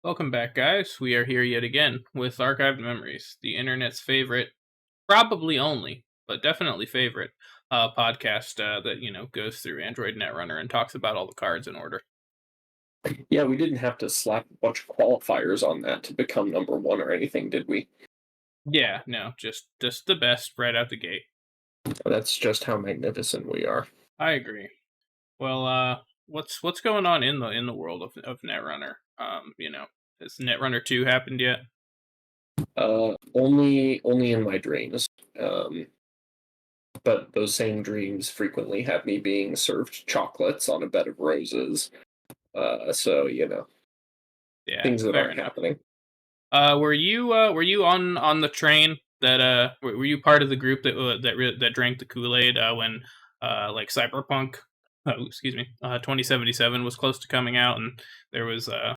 Welcome back, guys. We are here yet again with Archived Memories, the internet's favorite, probably only, but definitely favorite podcast that goes through Android Netrunner and talks about all the cards in order. Yeah, we didn't have to slap a bunch of qualifiers on that to become number one or anything, did we? Yeah, no, just the best right out the gate. That's just how magnificent we are. I agree. Well, what's going on in the world of Netrunner? Has Netrunner 2 happened yet? Only in my dreams. Um, but those same dreams frequently have me being served chocolates on a bed of roses. So Yeah, things that fair aren't enough. happening. Were you on the train that were you part of the group that drank the Kool-Aid when like Cyberpunk 2077 was close to coming out, and there was a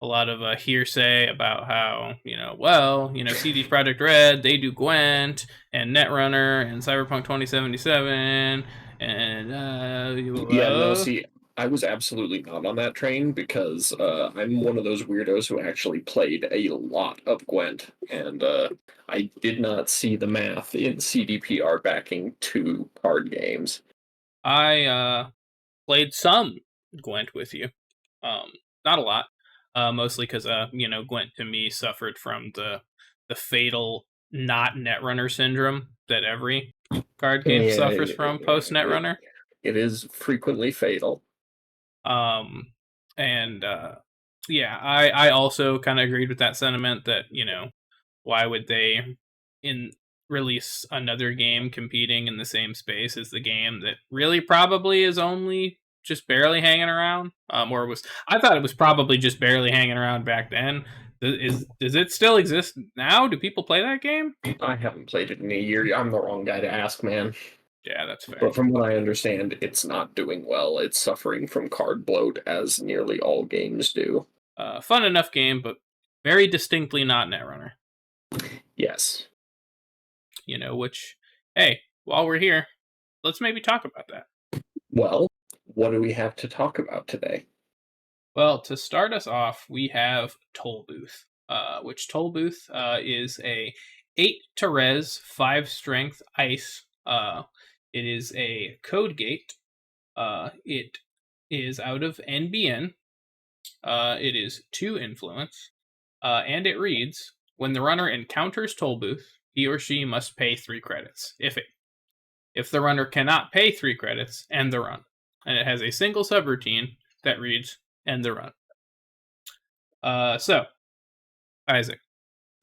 lot of hearsay about how CD Projekt Red, they do Gwent and Netrunner and Cyberpunk 2077 and Yeah, no, see, I was absolutely not on that train because I'm one of those weirdos who actually played a lot of Gwent, and I did not see the math in CDPR backing two card games. I played some Gwent with you. Um, Not a lot. Mostly because Gwent to me suffered from the fatal not Netrunner syndrome that every card game Yeah, suffers from post Netrunner. it is frequently fatal. Um, and yeah, I also kind of agreed with that sentiment that why would they in release another game competing in the same space as the game that really probably is only just barely hanging around, or was I thought it was probably just barely hanging around back then. Does it still exist now? Do people play that game? I haven't played it in a year. I'm the wrong guy to ask, man. Yeah, that's fair. But from what I understand, it's not doing well. It's suffering from card bloat, as nearly all games do. Fun enough game, but very distinctly not Netrunner. Yes. Which, hey, while we're here, let's maybe talk about that. Well, what do we have to talk about today? Well, to start us off, we have Toll Booth, which Toll Booth is a 8 to res, 5 strength ice. It is a code gate. It is out of NBN. It is 2 influence. And it reads, when the runner encounters Toll Booth, he or she must pay 3 credits. If the runner cannot pay 3 credits, end the run. And it has a single subroutine that reads, end the run. So, Isaac,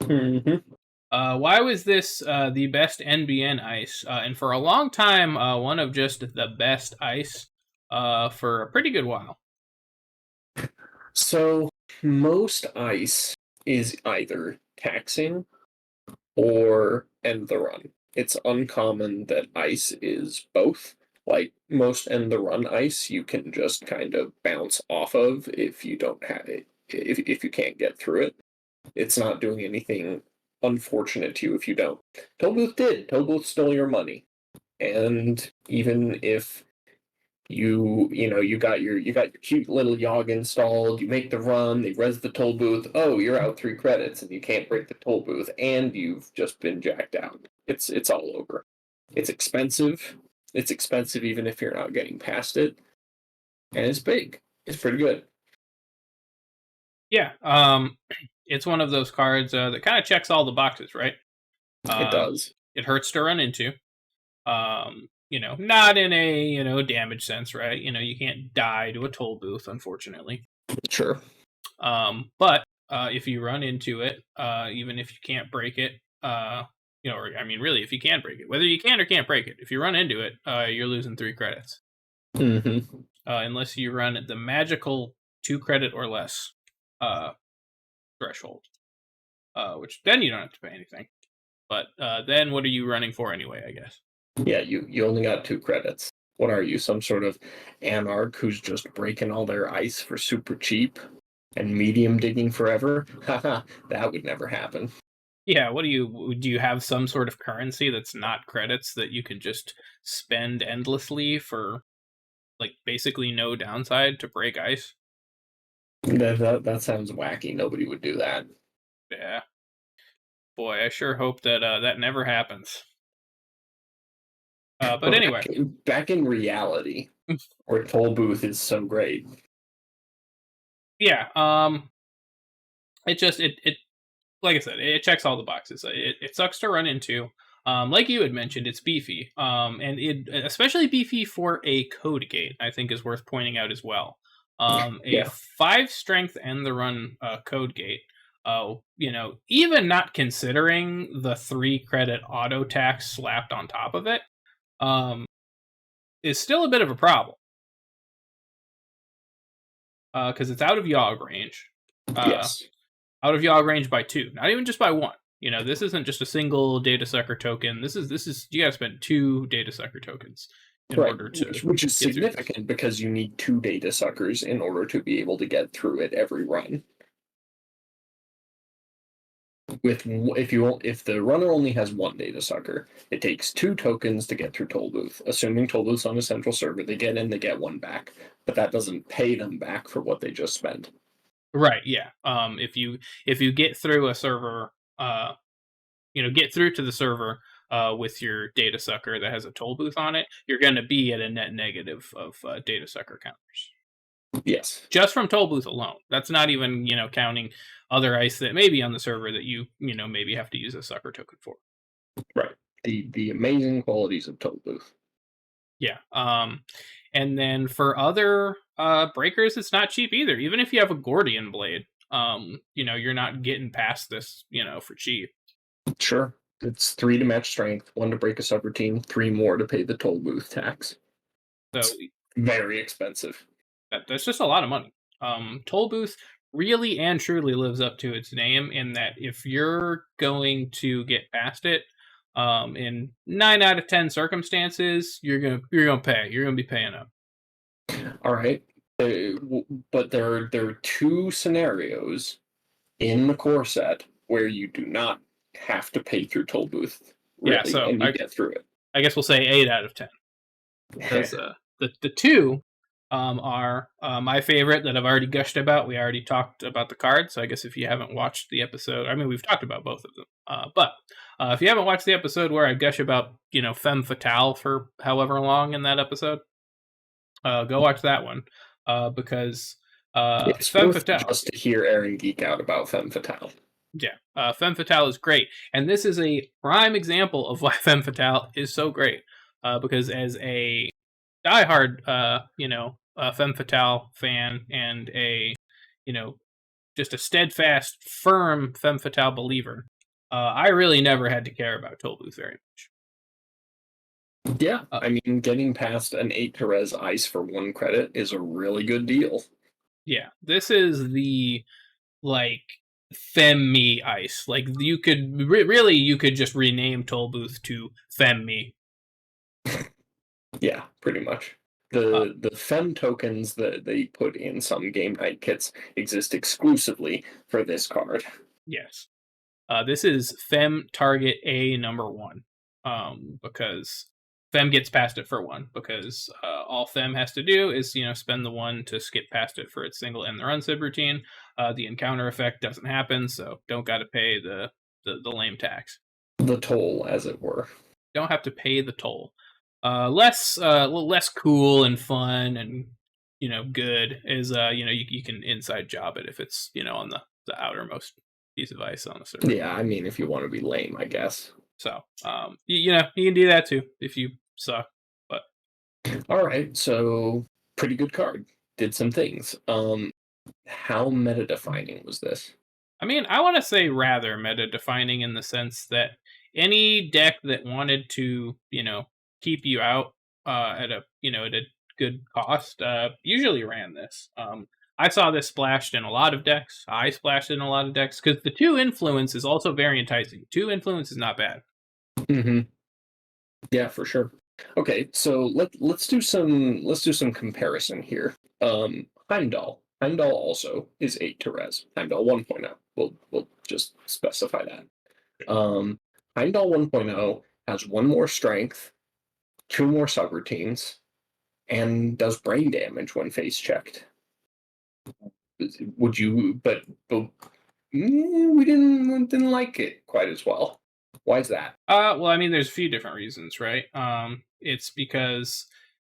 Mm-hmm. why was this the best NBN ice? And for a long time, one of just the best ice for a pretty good while. So, most ice is either taxing or end the run. It's uncommon that ice is both. Like most end the run ice, you can just kind of bounce off of if you don't have it, if you can't get through it. It's not doing anything unfortunate to you if you don't. Tollbooth did. Tollbooth stole your money. And even if you got your cute little Yogg installed, you make the run, they res the toll booth, oh, you're out 3 credits and you can't break the toll booth, and you've just been jacked out. It's all over. It's expensive. It's expensive even if you're not getting past it. And it's big. It's pretty good. Yeah, it's one of those cards that kind of checks all the boxes, right? It does. It hurts to run into. Not in a damage sense, right? You can't die to a toll booth, unfortunately. Sure. But if you run into it, even if you can't break it, or I mean, really, if you can break it, whether you can or can't break it, if you run into it, you're losing 3 credits. Mm-hmm. Unless you run the magical 2 credit or less threshold, which then you don't have to pay anything. But then what are you running for anyway, I guess? Yeah, you only got 2 credits. What are you, some sort of anarch who's just breaking all their ice for super cheap and medium digging forever? Haha, that would never happen. Yeah, what do you have some sort of currency that's not credits that you can just spend endlessly for like basically no downside to break ice? That sounds wacky. Nobody would do that. Yeah. Boy, I sure hope that that never happens. But But anyway, back in reality, where Toll Booth is so great. yeah. It like I said, it checks all the boxes. It sucks to run into. Like you had mentioned, it's beefy. And it especially beefy for a code gate, I think is worth pointing out as well. A Yeah. 5 strength and the run code gate. Even not considering the 3 credit auto tax slapped on top of it, um, is still a bit of a problem. Because it's out of Yogg range. Yes. Out of Yogg range by 2, not even just by 1. This isn't just a single data sucker token. This is you gotta spend 2 data sucker tokens in Right. order to Which is get through this. significant because you need 2 data suckers in order to be able to get through it every run. If the runner only has 1 data sucker, it takes 2 tokens to get through Toll Booth. Assuming Toll Booth's on a central server, they get in, they get 1 back, but that doesn't pay them back for what they just spent. Right, yeah. If you get through a server, get through to the server with your data sucker that has a toll booth on it, you're going to be at a net negative of data sucker counters Yes. just from toll booth alone. That's not even counting other ice that may be on the server that you maybe have to use a sucker token for. Right. The amazing qualities of Toll Booth. Yeah. And then for other breakers, it's not cheap either. Even if you have a Gordian blade, you're not getting past this, for cheap. Sure. It's 3 to match strength, 1 to break a subroutine, 3 more to pay the Toll Booth tax. So Very expensive. that's just a lot of money. Toll booth really and truly lives up to its name in that if you're going to get past it, in 9 out of 10 circumstances, you're gonna pay. You're gonna be paying up. All right. But there are 2 scenarios in the core set where you do not have to pay through Toll Booth, Yeah, really, so and you get through it. I guess we'll say 8 out of 10 because the two are my favorite that I've already gushed about. We already talked about the card, so I guess if you haven't watched the episode, I mean, we've talked about both of them. But if you haven't watched the episode where I gush about femme fatale for however long in that episode, go watch that one because It's femme worth fatale. just to hear Aaron geek out about Femme Fatale. Yeah, femme fatale is great, and this is a prime example of why femme fatale is so great. Because as a diehard, femme fatale fan and a, just a steadfast, firm femme fatale believer, I really never had to care about Toll Booth very much. Yeah, I mean, getting past an 8 to res ice for 1 credit is a really good deal. Yeah, this is the like femme me ice. Like you could really you could just rename Toll Booth to femme me. Yeah, pretty much. Uh, The Fem tokens that they put in some game night kits exist exclusively for this card. yes. This is Fem target A number 1. Because Fem gets past it for 1 because all Fem has to do is spend the 1 to skip past it for its single and the run subroutine. The encounter effect doesn't happen, so don't got to pay the lame tax. The toll, as it were. Don't have to pay the toll. Less cool and fun and good is you can inside job it if it's on the outermost piece of ice on the server. Yeah, I mean, if you want to be lame, I guess. So you can do that too if you suck. But all right, so pretty good card. Did some things. How meta defining was this? I mean, I want to say rather meta defining in the sense that any deck that wanted to keep you out at a good cost usually ran this. I saw this splashed in a lot of decks. I splashed in a lot of decks because the 2 influence is also very enticing. 2 influence is not bad. Mm-hmm. Yeah, for sure. Okay, so let's do some comparison here. Heimdall. Heimdall also is 8 to res. Heimdall 1.0. We'll just specify that. Heimdall 1.0 has 1 more strength, 2 more subroutines, and does brain damage when face checked. would you? But we didn't like it quite as well. Why is that? Well, I mean, there's a few different reasons, right? It's because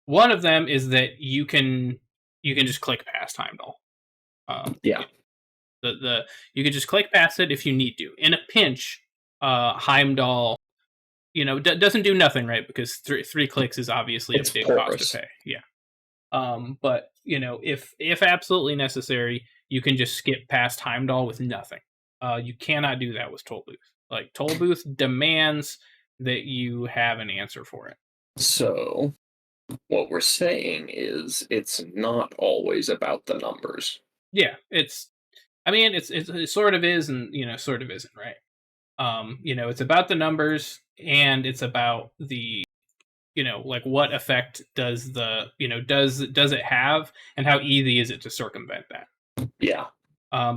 one of them is that you can just click past Heimdall. Yeah, The you can just click past it if you need to. In a pinch, Heimdall, doesn't do nothing, right? Because three clicks is obviously a it's big cost to porous. pay. Yeah. But if absolutely necessary, you can just skip past Heimdall with nothing. You cannot do that with Toll Booth. Like Toll Booth demands that you have an answer for it. So what we're saying is it's not always about the numbers. Yeah, I mean, it sort of is, and sort of isn't, right? It's about the numbers, and it's about the like what effect does the does it have, and how easy is it to circumvent that? Yeah.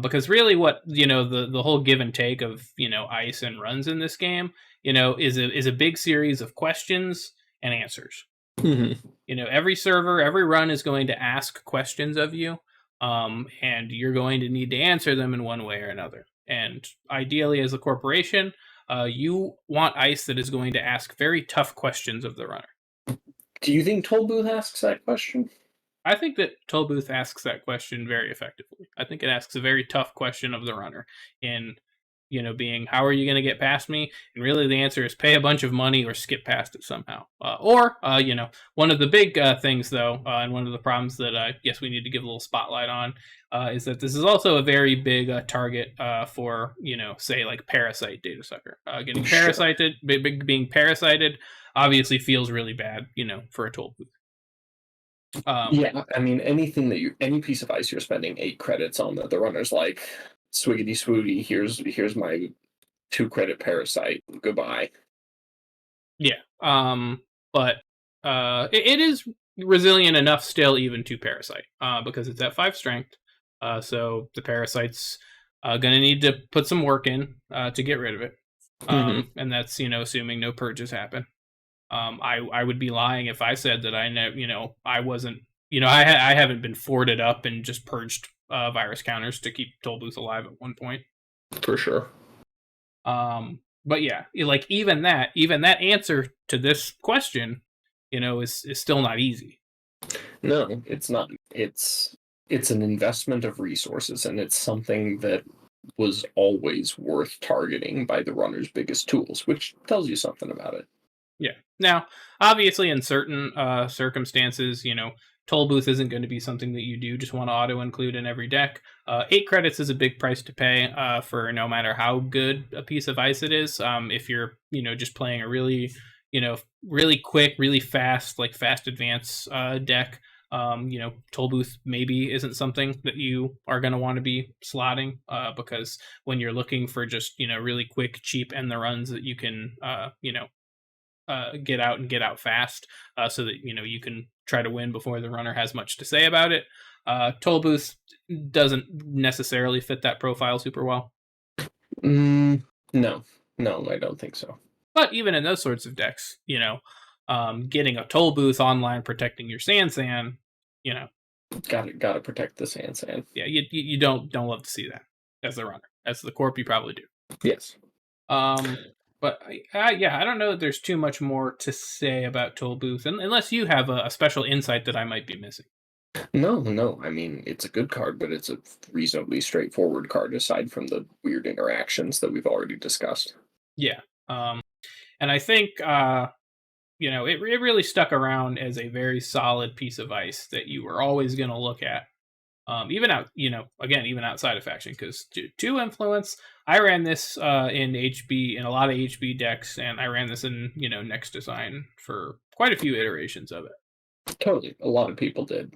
Because really, what the whole give and take of ice and runs in this game, is a big series of questions and answers. Hmm. Every server, every run is going to ask questions of you, and you're going to need to answer them in one way or another. And ideally, as a corporation, you want ice that is going to ask very tough questions of the runner. Do you think Toll Booth asks that question? I think that Tollbooth asks that question very effectively. I think it asks a very tough question of the runner in, being, how are you going to get past me? And really the answer is pay a bunch of money or skip past it somehow. One of the big things, though, and one of the problems that I guess we need to give a little spotlight on is that this is also a very big target for, say, like Parasite Data Sucker. Getting Sure. parasited, being parasited obviously feels really bad, for a Tollbooth. Yeah, I mean any piece of ice you're spending 8 credits on that the runner's like, swiggity swooty, here's my 2 credit parasite. Goodbye. Yeah. But it is resilient enough still, even to Parasite, because it's at 5 strength. So the Parasite's gonna need to put some work in to get rid of it. Hmm. And that's assuming no purges happen. I would be lying if I said that I wasn't I haven't been forded up and just purged virus counters to keep Tollbooth alive at one point. For sure. But yeah, like even that answer to this question, is still not easy. No, it's not. It's an investment of resources, and it's something that was always worth targeting by the runner's biggest tools, which tells you something about it. Yeah. Now, obviously, in certain circumstances, toll booth isn't going to be something that you do just want to auto include in every deck. 8 credits is a big price to pay for no matter how good a piece of ice it is. If you're just playing a really really quick, really fast, like fast advance deck. Toll booth maybe isn't something that you are going to want to be slotting because when you're looking for just really quick, cheap end the runs that you can get out and get out fast, so that you can try to win before the runner has much to say about it. Toll booth doesn't necessarily fit that profile super well, Mm, no, no, I don't think so. but even in those sorts of decks, getting a toll booth online protecting your Sansan, you know, Got to protect the Sansan. yeah, you don't love to see that as the runner. As the corp, you probably do. Yes. Um, but yeah, I don't know that there's too much more to say about Toll Booth, unless you have a special insight that I might be missing. No, no. I mean, it's a good card, but it's a reasonably straightforward card aside from the weird interactions that we've already discussed. Yeah. And I think it really stuck around as a very solid piece of ice that you were always going to look at. Even out, again, even outside of faction, because two influence. I ran this in HB in a lot of HB decks, and I ran this in next design for quite a few iterations of it. Totally. A lot of people did.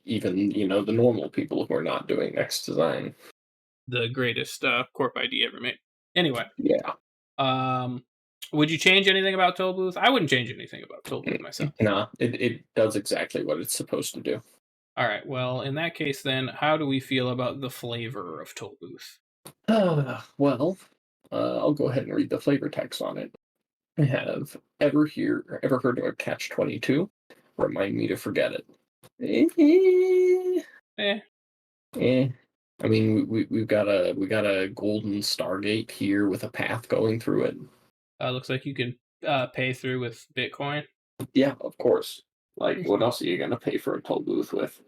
Even, the normal people who are not doing next design. The greatest corp ID ever made. Anyway, Yeah. um, would you change anything about Toll Booth? I wouldn't change anything about Toll Booth myself. Nah, it does exactly what it's supposed to do. All right. Well, in that case, then, how do we feel about the flavor of Toll Booth? Well, I'll go ahead and read the flavor text on it. I have ever heard of a catch 22? Remind me to forget it. Eh, Eh. I mean, we got a golden Stargate here with a path going through it. Looks like you can pay through with Bitcoin. Yeah, of course. Like, what else are you gonna pay for a toll booth with?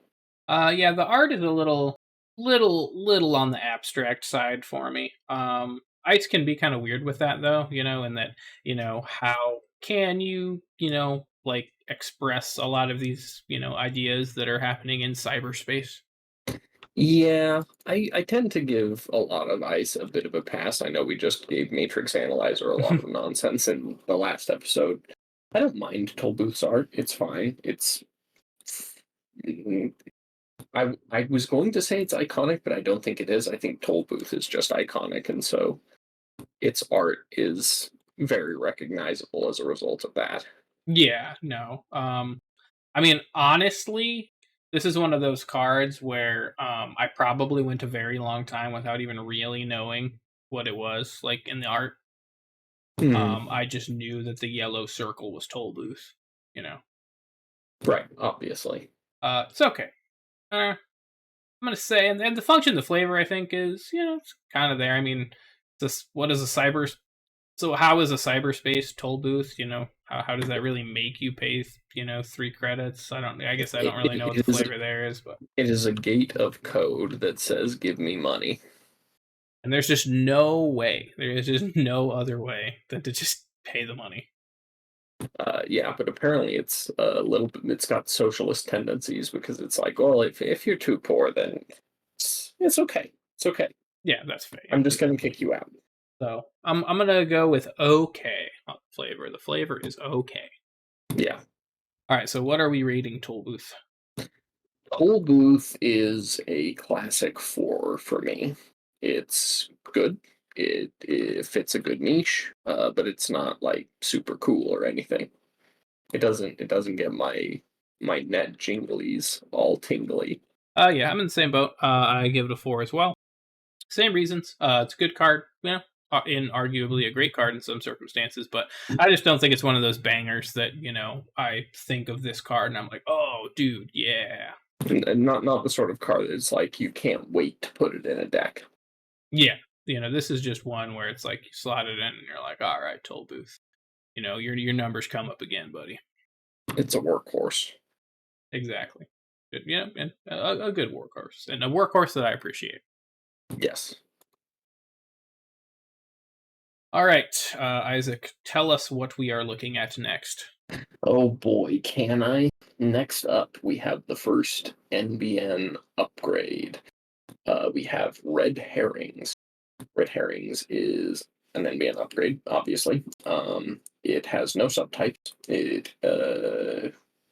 Yeah, the art is a little on the abstract side for me. Ice can be kind of weird with that though, and that, how can you, like express a lot of these, ideas that are happening in cyberspace? Yeah, I tend to give a lot of ice a bit of a pass. I know we just gave Matrix Analyzer a lot of nonsense in the last episode. I don't mind toll booth's art. It's fine. Mm, I was going to say it's iconic, but I don't think it is. I think toll booth is just iconic, and so its art is very recognizable as a result of that. Yeah, no. I mean, honestly, this is one of those cards where I probably went a very long time without even really knowing what it was like in the art. Hmm. I just knew that the yellow circle was Toll Booth. You know, Right, obviously. it's okay. I'm gonna say, and the function, the flavor, I think is it's kind of there. I mean, this what is a cyber? So how is a cyberspace toll booth? How does that really make you pay? 3 credits. I don't. I guess I don't It, really know what the it is flavor there is, but it is a gate of code that says "Give me money." and there's just no way. There is just no other way than to just pay the money. Yeah, but apparently it's a little bit. It's got socialist tendencies because it's like, well, if you're too poor, then it's okay. It's okay. Yeah, that's fair. I'm just gonna kick you out. So I'm gonna go with okay on the flavor. The flavor is okay. Yeah, All right. So what are we rating Toll Booth? Toll Booth is a classic four for me. It's good. It fits a good niche, but it's not like super cool or anything. It doesn't get my net jinglies all tingly. Yeah, I'm in the same boat. I give it a 4 as well. Same reasons. It's a good card. In arguably a great card in some circumstances, but I just don't think it's one of those bangers that I think of this card and I'm like, oh, dude, yeah, And not the sort of card that's like you can't wait to put it in a deck. yeah. This is just one where it's like you slot it in and you're like, all right, Toll Booth. Your numbers come up again, buddy. It's a workhorse. Exactly. Yeah, and a good workhorse and a workhorse that I appreciate. Yes. All right, Isaac, tell us what we are looking at next. Oh boy, can I? Next up, we have the first NBN upgrade. We have Red Herrings. Red Herrings is an NBN upgrade, obviously. It has no subtypes. It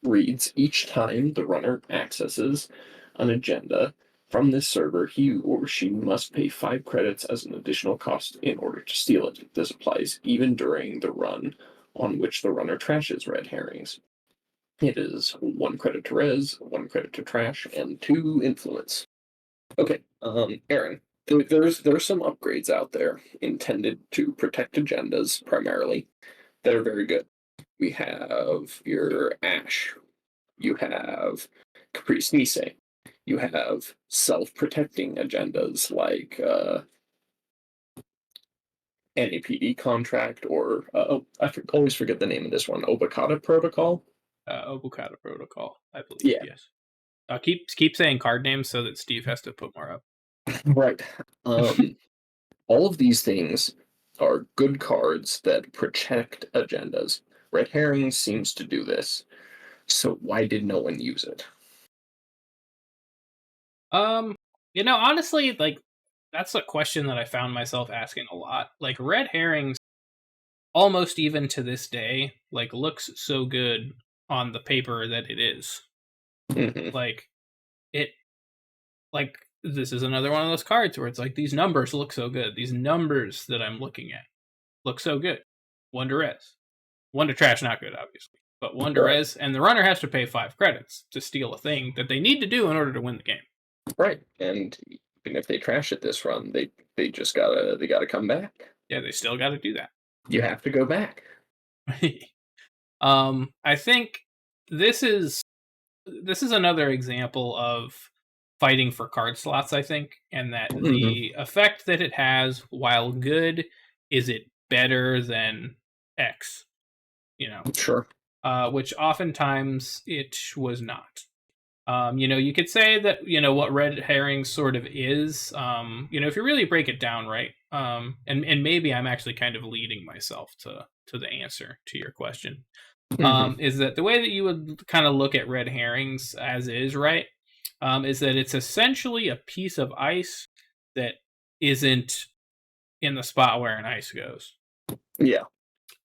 reads each time the runner accesses an agenda from this server, he or she must pay 5 credits as an additional cost in order to steal it. This applies even during the run on which the runner trashes red herrings. It is 1 credit to res, 1 credit to trash, and 2 influence. Okay, Aaron, there's some upgrades out there intended to protect agendas primarily that are very good. We have your Ash, you have Caprice Nisei, you have self-protecting agendas like NAPD contract or always forget the name of this one, Obokata Protocol. Obukata Protocol, I believe. Yeah, Yes. Keep saying card names so that Steve has to put more up. right. All of these things are good cards that protect agendas. Red Herring seems to do this, so why did no one use it? Um, honestly, like that's a question that I found myself asking a lot. Like red herrings, almost even to this day, like looks so good on the paper that it is. Hmm. Like it, like this is another one of those cards where it's like these numbers look so good. These numbers that I'm looking at look so good. One to res, one to trash, not good, obviously, but one to Right, res, and the runner has to pay 5 credits to steal a thing that they need to do in order to win the game. right. And even if they trash it this run, they gotta come back. Yeah, they still got to do that. You have to go back. I think this is this is another example of fighting for card slots, I think, and that Hmm. the effect that it has, while good, is it better than X? You know, Sure. which oftentimes it was not. You could say that what red herring sort of is. If you really break it down, right? And maybe I'm actually kind of leading myself to the answer to your question. Hmm. Is that the way that you would kind of look at red herrings as is, right? Is that it's essentially a piece of ice that isn't in the spot where an ice goes. Yeah.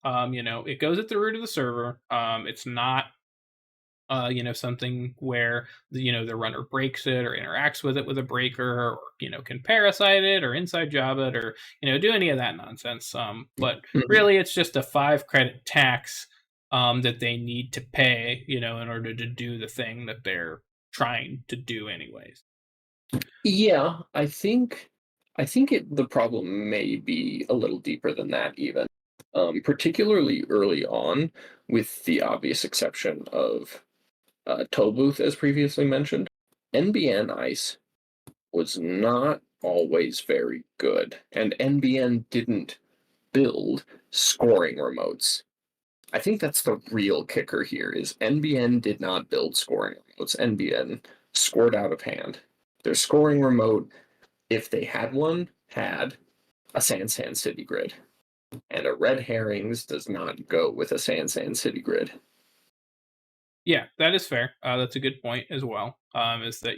It goes at the root of the server. It's not something where the runner breaks it or interacts with it with a breaker, or can parasite it or inside job it, or do any of that nonsense. But Hmm. really, it's just a 5 credit tax that they need to pay, in order to do the thing that they're trying to do, anyways. Yeah, I think the problem may be a little deeper than that even. Particularly early on, with the obvious exception of Tollbooth, as previously mentioned, NBN Ice was not always very good, and NBN didn't build scoring remotes. I think that's the real kicker here is NBN did not build scoring remotes. NBN scored out of hand. Their scoring remote, if they had one, had a Sansan City grid. And a Red Herrings does not go with a Sansan City grid. Yeah, that is fair. That's a good point as well. Is that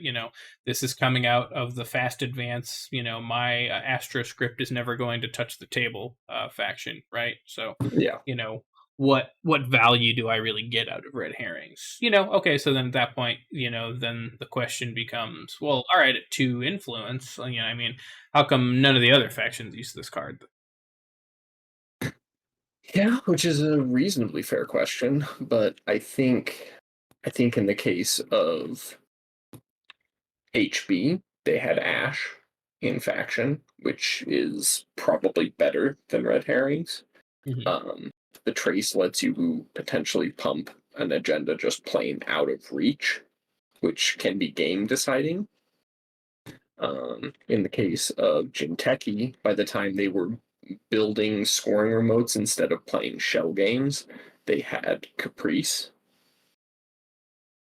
this is coming out of the fast advance? My Astra script is never going to touch the table faction, right? So, Yeah. you know, what value do I really get out of red herrings? Okay, so then at that point, then the question becomes, well, all right, at 2 influence, I mean, how come none of the other factions use this card? Yeah, which is a reasonably fair question, but I think in the case of HB, they had Ash in faction, which is probably better than Red Herrings. Mhm. Um, the Trace lets you potentially pump an agenda just plain out of reach, which can be game deciding. In the case of Jinteki, by the time they were building scoring remotes instead of playing shell games, they had Caprice,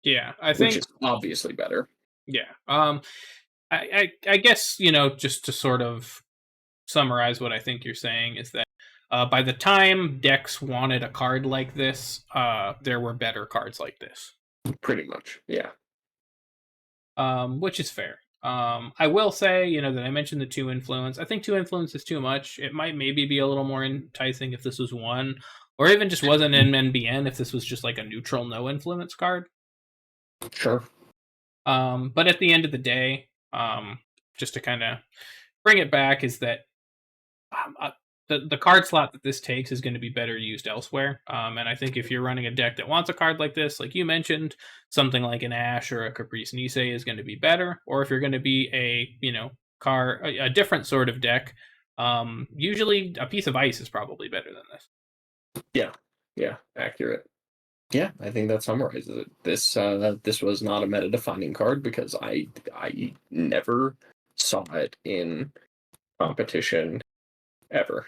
Yeah, I which think. is obviously better. Yeah. I guess just to sort of summarize what I think you're saying is that by the time decks wanted a card like this, there were better cards like this, Pretty much. Yeah. which is fair. I will say, that I mentioned the 2 influence. I think 2 influence is too much. It might maybe be a little more enticing if this was one, or even just wasn't in NBN if this was just like a neutral no influence card. Sure. But at the end of the day, just to kind of bring it back, is that the card slot that this takes is going to be better used elsewhere. And I think if you're running a deck that wants a card like this, like you mentioned, something like an Ash or a Caprice Nisei is going to be better. Or if you're going to be a different sort of deck, usually a piece of ice is probably better than this. Yeah. Yeah. Accurate. Yeah, I think that summarizes it. This was not a meta defining card because I never saw it in competition ever.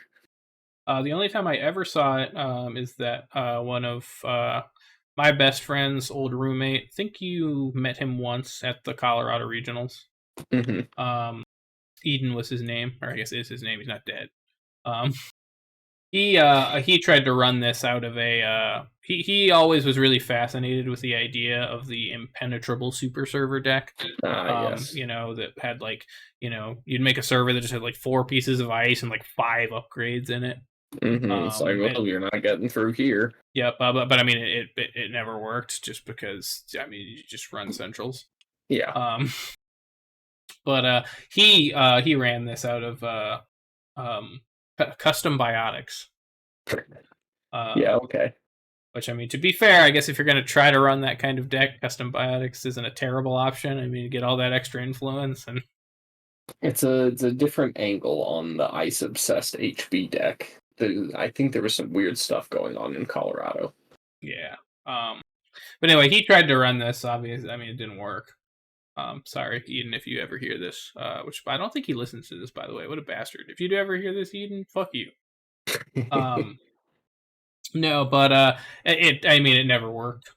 The only time I ever saw it is that one of my best friend's old roommate. I think you met him once at the Colorado Regionals. Hmm. Um, Eden was his name, or I guess is his name. He's not dead. Um, he tried to run this out of a. He always was really fascinated with the idea of the impenetrable super server deck. Ah, yes. That had like you'd make a server that just had like 4 pieces of ice and like 5 upgrades in it. It's like, And well, you're not getting through here. Yep, but I mean it never worked just because I mean you just run centrals. Yeah. Um, but he ran this out of um custom biotics. Yeah. Um, Okay. which I mean to be fair, I guess if you're going to try to run that kind of deck, custom biotics isn't a terrible option. I mean you get all that extra influence and It's a different angle on the ice obsessed HB deck. I think there was some weird stuff going on in Colorado. yeah. But anyway, he tried to run this. Obviously, I mean it didn't work. Sorry, Eden, if you ever hear this, which I don't think he listens to this, by the way. What a bastard! If you do ever hear this, Eden, fuck you. No, but I mean, it never worked.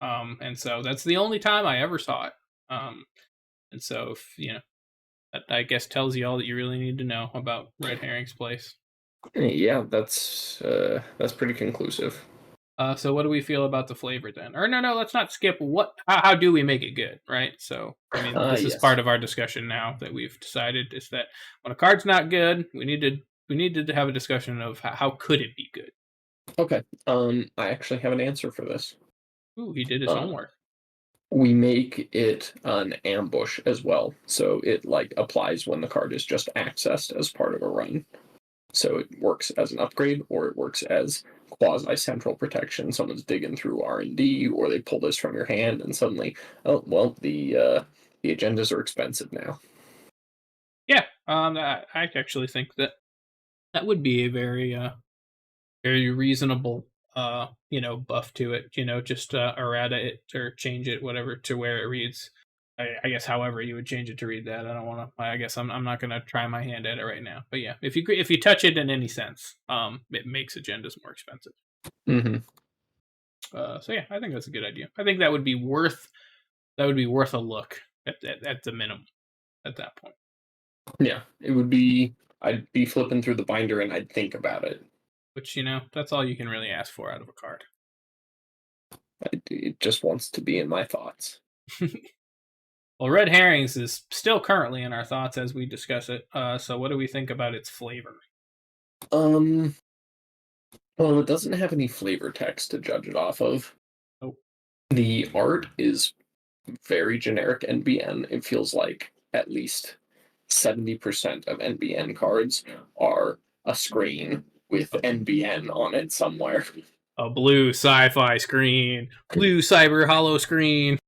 And so that's the only time I ever saw it. And so if that I guess tells you all that you really need to know about Red Herring's place. Yeah, that's pretty conclusive. So what do we feel about the flavor then? Or no, let's not skip. How do we make it good, right? So I mean, this is Yes. part of our discussion now that we've decided is that when a card's not good, we need to have a discussion of how could it be good. Okay. I actually have an answer for this. Ooh, he did his Uh, homework. we make it an ambush as well, so it like applies when the card is just accessed as part of a run. So it works as an upgrade, or it works as quasi central protection. Someone's digging through R&D, or they pull this from your hand, and suddenly, oh well, the agendas are expensive now. Yeah, I actually think that would be a very reasonable buff to it. Just errata it or change it whatever to where it reads. I guess however you would change it to read that. I don't want to. I guess I'm not going to try my hand at it right now. But yeah, if you touch it in any sense, it makes agendas more expensive. Mm-hmm. So yeah, I think that's a good idea. I think that would be worth a look at the minimum at that point. Yeah, it would be. I'd be flipping through the binder and I'd think about it. Which that's all you can really ask for out of a card. It just wants to be in my thoughts. Well, Red Herrings is still currently in our thoughts as we discuss it. So what do we think about its flavor? Um. Well, it doesn't have any flavor text to judge it off of. Oh, The art is very generic NBN. It feels like at least 70% of NBN cards are a screen with NBN on it somewhere. a blue sci-fi screen, blue cyber hollow screen.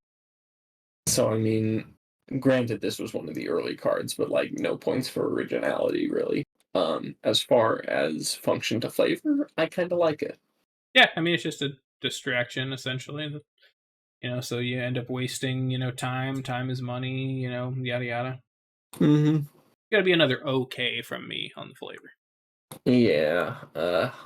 So, I mean, granted, this was one of the early cards, but like no points for originality, really. As far as function to flavor, I kind of like it. Yeah, I mean it's just a distraction essentially. So you end up wasting time. Time is money. Yada yada. Mm-hmm. Got to be another okay from me on the flavor. Yeah,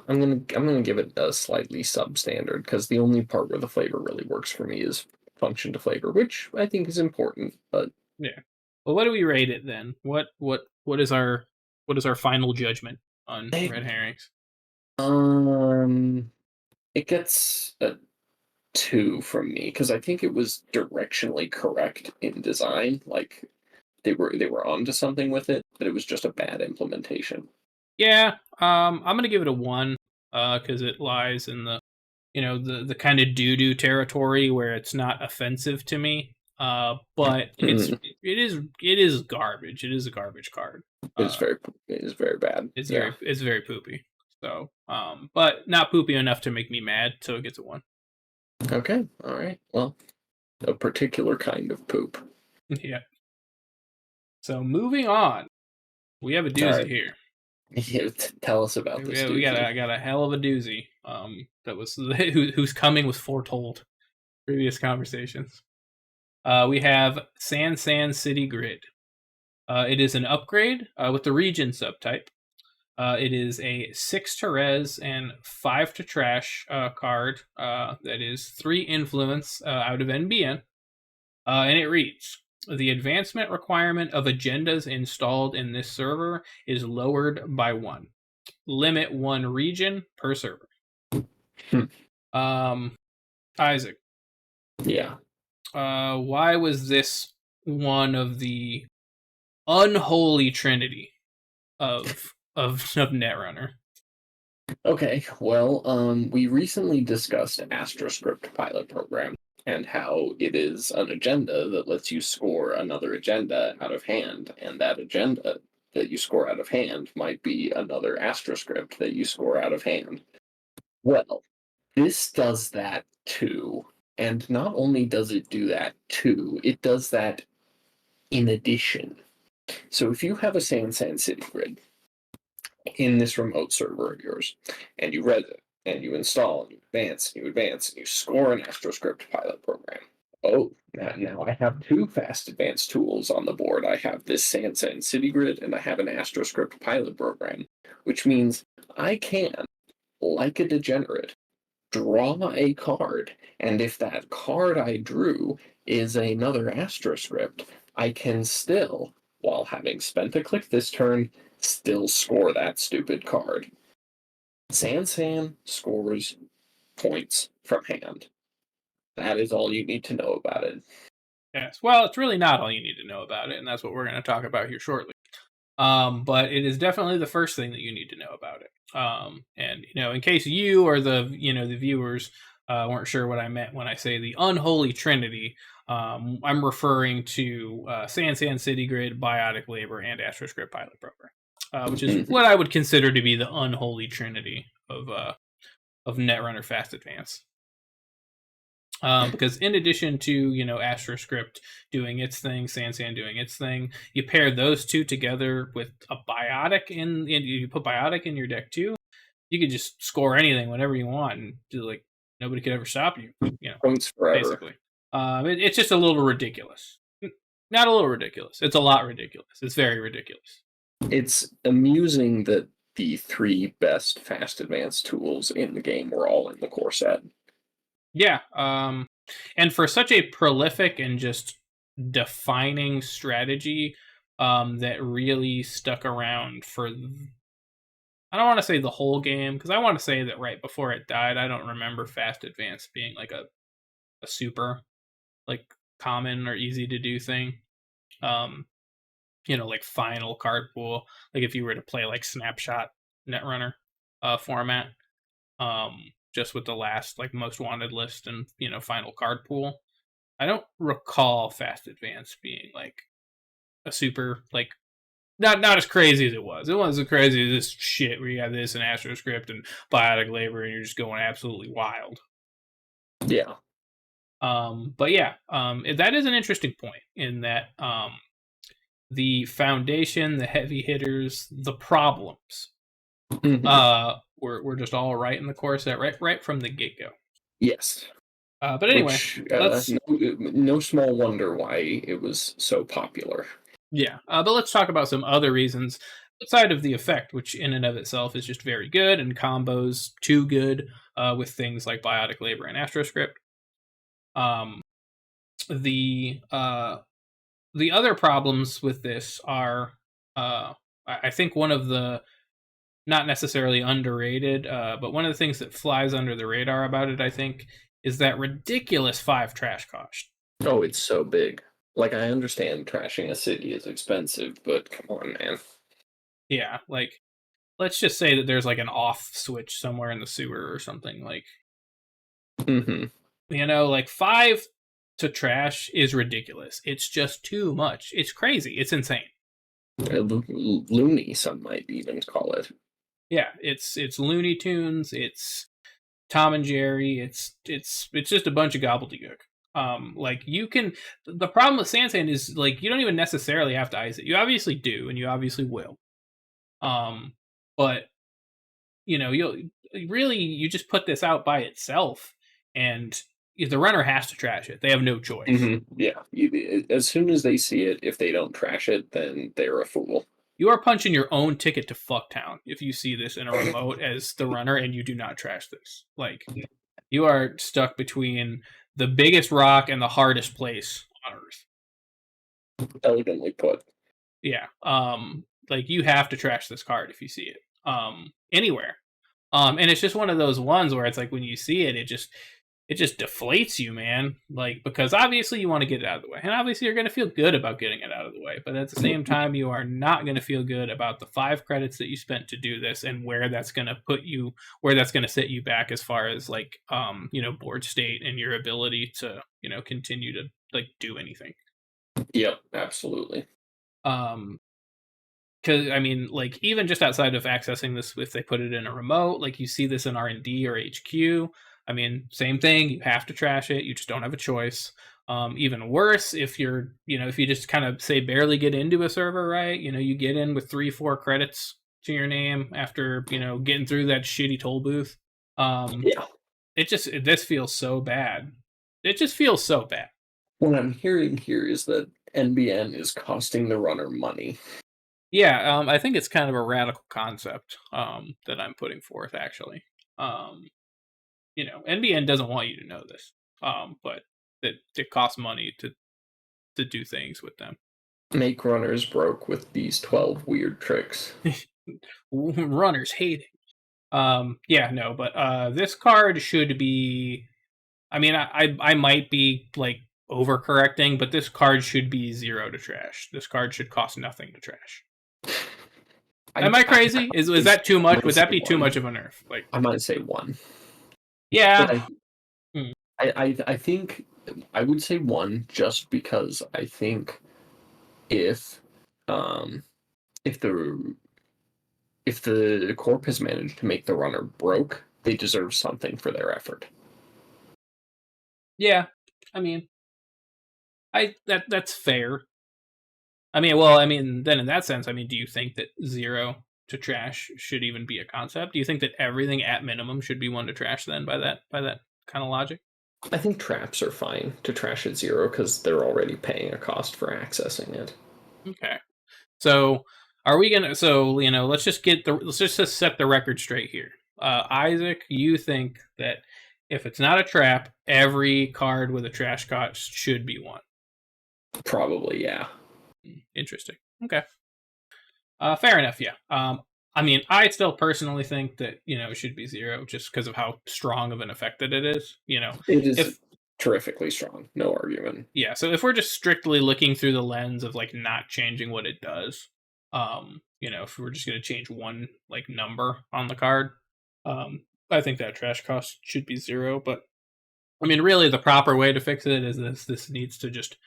I'm gonna give it a slightly substandard because the only part where the flavor really works for me is function to flavor, which I think is important. But Yeah. Well, what do we rate it then? What is our final judgment on I, Red Herrings? um, it gets a 2 from me because I think it was directionally correct in design. Like they were onto something with it, but it was just a bad implementation. Yeah, I'm gonna give it a 1, because it lies in the the kind of doo doo territory where it's not offensive to me. But Mm, it is garbage. It is a garbage card. it's Uh, very it is very bad. Yeah. it's very poopy. So, but not poopy enough to make me mad. So it gets a 1. Okay. All right. Well, a particular kind of poop. Yeah. So moving on, we have a All doozy right. here. Yeah, tell us about this We got doozy. I got a hell of a doozy. That was who's coming was foretold. Previous conversations. We have San City Grid. It is an upgrade with the region subtype. It is a 6 to res and 5 to trash card that is 3 influence out of NBN. And it reads: the advancement requirement of agendas installed in this server is lowered by 1. Limit 1 region per server. Hmm. Um, Isaac, Yeah. why was this one of the unholy trinity of Netrunner? Okay. Well, we recently discussed AstroScript pilot program and how it is an agenda that lets you score another agenda out of hand, and that agenda that you score out of hand might be another AstroScript that you score out of hand. Well, this does that too. And not only does it do that too, it does that in addition. So if you have a San City grid in this remote server of yours, and you res it, and you install, and you advance, and you advance, and you score an AstroScript pilot program, Oh, now I have two fast advanced tools on the board. I have this Sansan City Grid and I have an AstroScript pilot program, which means I can, like a degenerate, draw a card, and if that card I drew is another AstroScript, I can still, while having spent a click this turn, still score that stupid card. Sansan scores points from hand. That is all you need to know about it. Yes. Well, it's really not all you need to know about it, and that's what we're going to talk about here shortly. But it is definitely the first thing that you need to know about it. And in case you or the viewers weren't sure what I meant when I say the unholy trinity, I'm referring to Sansan City Grid, Biotic Labor, and AstroScript Pilot Program, which is what I would consider to be the unholy trinity of Netrunner Fast Advance. Because in addition to AstroScript doing its thing, Sansan doing its thing, you pair those two together with a Biotic and you put Biotic in your deck too. You could just score anything whenever you want, and nobody could ever stop you. Points forever. Basically, it's just a little ridiculous. Not a little ridiculous. It's a lot ridiculous. It's very ridiculous. It's amusing that the three best fast advanced tools in the game were all in the core set. Yeah, and for such a prolific and just defining strategy that really stuck around for, I don't want to say the whole game, because I want to say that right before it died, I don't remember Fast Advance being like a super common or easy to do thing. Like final card pool, like if you were to play like Snapshot Netrunner format. Just with the last most wanted list and final card pool, I don't recall Fast Advance being a super not as crazy as it was. It wasn't as crazy as this shit where you have this and AstroScript and Biotic Labor and you're just going absolutely wild. Yeah. But yeah, that is an interesting point in that the foundation, the heavy hitters, the problems, we're just all right in the core set right from the get go. Yes. But anyway, no small wonder why it was so popular. Yeah, but let's talk about some other reasons outside of the effect, which in and of itself is just very good and combos too good with things like Biotic Labor and AstroScript. The other problems with this are, I think one of the not necessarily underrated, but one of the things that flies under the radar about it, I think, is that ridiculous 5 trash cost. Oh, it's so big. I understand trashing a city is expensive, but come on, man. Yeah, let's just say that there's an off switch somewhere in the sewer or something. 5 to trash is ridiculous. It's just too much. It's crazy. It's insane. Loony, some might even call it. Yeah, it's Looney Tunes. It's Tom and Jerry. It's just a bunch of gobbledygook. You can. The problem with Sansan is you don't even necessarily have to ice it. You obviously do, and you obviously will. But you just put this out by itself, and the runner has to trash it. They have no choice. Mm-hmm. Yeah, as soon as they see it, if they don't trash it, then they're a fool. You are punching your own ticket to Fucktown if you see this in a remote as the runner and you do not trash this. You are stuck between the biggest rock and the hardest place on Earth. Elegantly put. Yeah. You have to trash this card if you see it. Anywhere. And it's just one of those ones where it's when you see it, it just deflates you, man. Because obviously you want to get it out of the way. And obviously you're going to feel good about getting it out of the way. But at the same time, you are not going to feel good about the 5 credits that you spent to do this and where that's going to set you back as far as board state and your ability to, continue to do anything. Yep, absolutely. Because even just outside of accessing this, if they put it in a remote, you see this in R&D or HQ, same thing. You have to trash it. You just don't have a choice. Even worse, if you're, if you just kind of say barely get into a server, right? You get in with 3-4 credits to your name after, getting through that shitty toll booth. Yeah. This feels so bad. It just feels so bad. What I'm hearing here is that NBN is costing the runner money. Yeah, I think it's kind of a radical concept that I'm putting forth. Actually, um, NBN doesn't want you to know this, but that it costs money to do things with them. Make runners broke with these 12 weird tricks. Runners hate it. Yeah, no, but this card should be. I mean, I might be like overcorrecting, but this card should be 0 to trash. This card should cost nothing to trash. Am I crazy? Is that too much? Would that be too much of a nerf? Like, I might say 1. yeah. But I think I would say 1 just because I think if um if the if the corp has managed to make the runner broke, they deserve something for their effort. Yeah, I mean, that's fair. I mean, well, I mean, then in that sense, I mean, do you think that 0 to trash should even be a concept? Do you think that everything at minimum should be 1 to trash then by that kind of logic? I think traps are fine to trash at 0 because they're already paying a cost for accessing it. Okay. So are we gonna? So let's just set the record straight here. Isaac, you think that if it's not a trap, every card with a trash cost should be 1. Probably, yeah. Interesting. Okay. Fair enough. Yeah. I mean, I still personally think that it should be 0 just because of how strong of an effect that it is. It is if terrifically strong, no argument. Yeah, so if we're just strictly looking through the lens of like not changing what it does, if we're just gonna change one like number on the card, I think that trash cost should be 0. But I mean, really, the proper way to fix it is this needs to just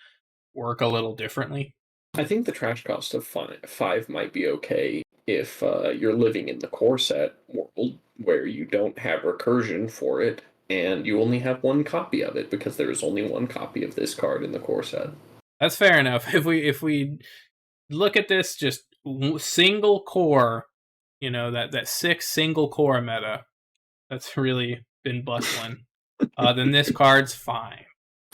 work a little differently. I think the trash cost of 5 might be okay if you're living in the core set world where you don't have recursion for it and you only have 1 copy of it because there's only 1 copy of this card in the core set. That's fair enough. If we look at this just single core, that 6 single core meta that's really been bustling, then this card's fine.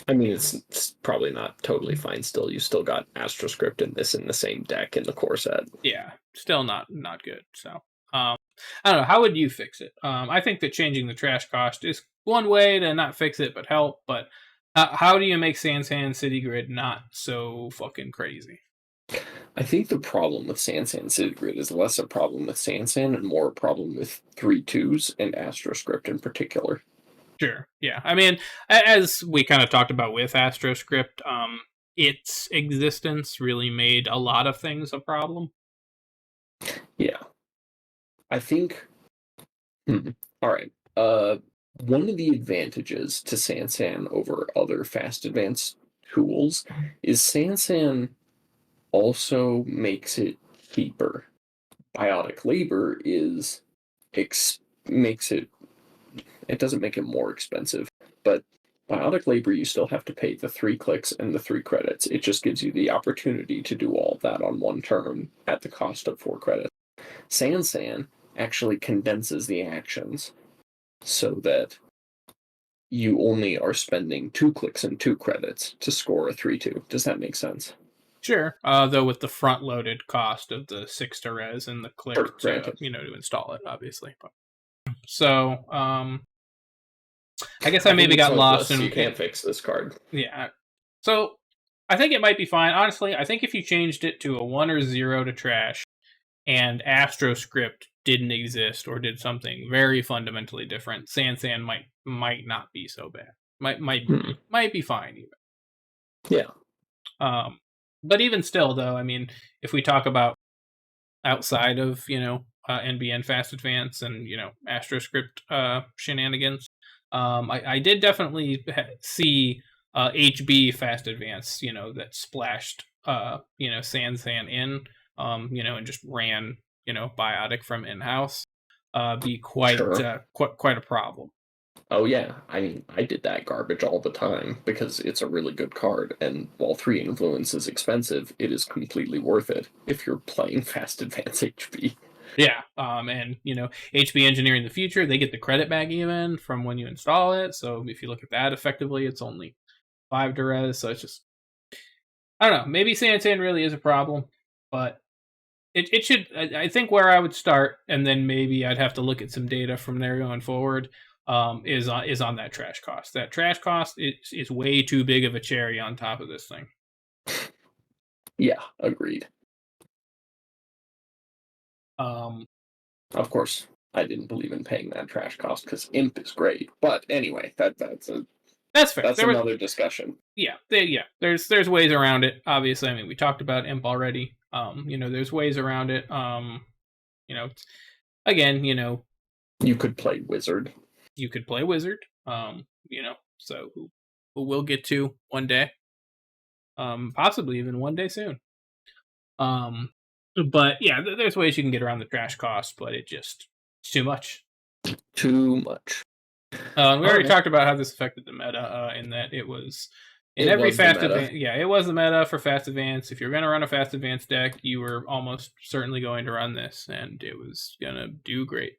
I mean, it's probably not totally fine still. You still got Astroscript in this in the same deck in the core set. Yeah, still not good. So, I don't know. How would you fix it? I think that changing the trash cost is one way to not fix it, but help. But how do you make Sansan City Grid not so fucking crazy? I think the problem with Sansan City Grid is less a problem with Sansan and more a problem with 3/2s and Astroscript in particular. Sure. Yeah. I mean, as we kind of talked about with Astroscript, its existence really made a lot of things a problem. Yeah. I think. All right. One of the advantages to Sansan over other fast advanced tools is Sansan also makes it cheaper. Biotic labor makes it. It doesn't make it more expensive, but biotic labor you still have to pay the 3 clicks and the 3 credits. It just gives you the opportunity to do all of that on 1 turn at the cost of 4 credits. Sansan actually condenses the actions so that you only are spending 2 clicks and 2 credits to score a 3/2. Does that make sense? Sure. Though with the front loaded cost of the 6 to res and the click to to install it, obviously. But, so I guess I maybe got lost in. You can't fix this card. Yeah. So I think it might be fine. Honestly, I think if you changed it to a 1 or 0 to trash, and Astroscript didn't exist or did something very fundamentally different, Sansan might not be so bad. Might be fine even. Yeah. But even still, though, I mean, if we talk about outside of NBN Fast Advance and Astroscript shenanigans, I did definitely see HB Fast Advance, that splashed Sansan in, and just ran Biotic from in house, be quite a problem. Oh yeah, I mean, I did that garbage all the time because it's a really good card, and while 3 influence is expensive, it is completely worth it if you're playing Fast Advance HB. Yeah, and HB Engineering the Future, they get the credit back even from when you install it. So if you look at that effectively, it's only 5 to res, so it's just I don't know. Maybe Sansan really is a problem, but it should. I think where I would start, and then maybe I'd have to look at some data from there going forward. Is on that trash cost. That trash cost is way too big of a cherry on top of this thing. Yeah, agreed. Um, Of course, I didn't believe in paying that trash cost because Imp is great. But anyway, that's fair. that's another discussion. Yeah. There's ways around it. Obviously, I mean we talked about Imp already. There's ways around it. You know, again, You could play Wizard. you could play Wizard. So who we'll get to one day. Possibly even one day soon. But yeah, there's ways you can get around the trash cost, but it's too much. Too much. We already talked about how this affected the meta, in that it was in every fast advance. Yeah, it was the meta for fast advance. If you're going to run a fast advance deck, you were almost certainly going to run this, and it was gonna do great.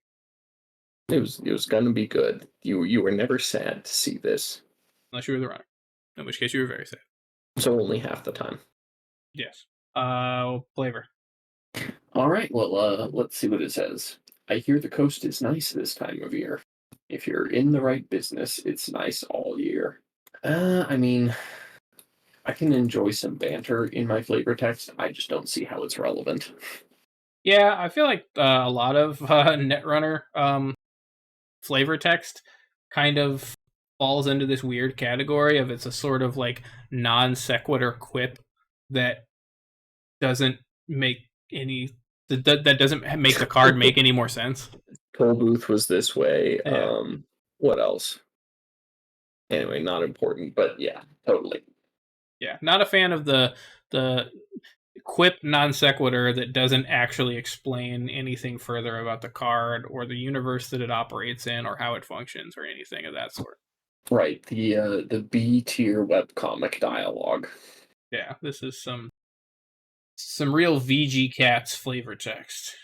It was gonna be good. You were never sad to see this. Unless you were the runner, in which case you were very sad. So only half the time. Yes. Flavor. All right. Well, let's see what it says. I hear the coast is nice this time of year. If you're in the right business, it's nice all year. I mean, I can enjoy some banter in my flavor text. I just don't see how it's relevant. Yeah, I feel like a lot of Netrunner flavor text kind of falls into this weird category of it's a sort of like non sequitur quip that doesn't make any that doesn't make the card make any more sense. Tollbooth was this way. Yeah. What else? Anyway, not important, but yeah, totally. Yeah, not a fan of the quip non sequitur that doesn't actually explain anything further about the card or the universe that it operates in or how it functions or anything of that sort. Right, the B tier webcomic dialogue. Yeah, this is some real VG Cats flavor text.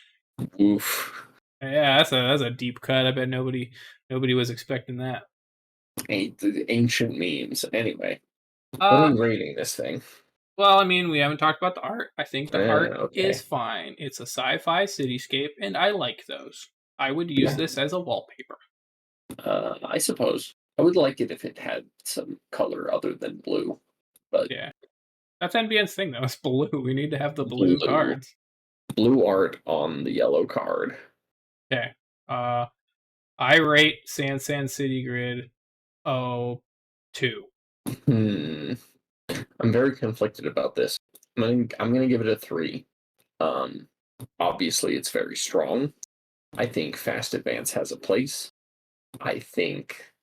Oof. Yeah, that's a deep cut. I bet nobody was expecting that. The ancient memes. Anyway, what are you rating this thing? Well, I mean, we haven't talked about the art. I think the art is Okay. fine. It's a sci-fi cityscape, and I like those. I would use this as a wallpaper. I suppose I would like it if it had some color other than blue. But Yeah, that's NBN's thing though. It's blue. We need to have the blue cards. Blue art on the yellow card. Okay. I rate Sansan City Grid 2. I'm very conflicted about this. I'm gonna give it a 3. Obviously it's very strong. I think Fast Advance has a place. I think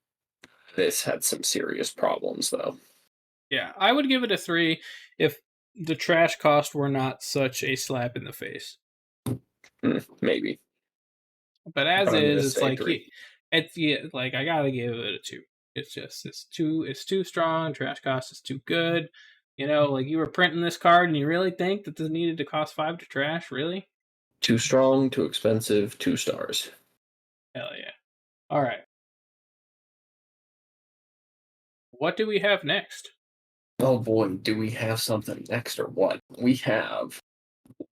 this had some serious problems though. Yeah, I would give it a 3 if the trash cost were not such a slap in the face. Maybe. But as is, it's like like I gotta give it a 2. It's too strong. Trash cost is too good. Like you were printing this card, and you really think that this needed to cost 5 to trash? Really? Too strong, too expensive, 2 stars. Hell yeah! All right. What do we have next? Oh boy, do we have something next or what? We have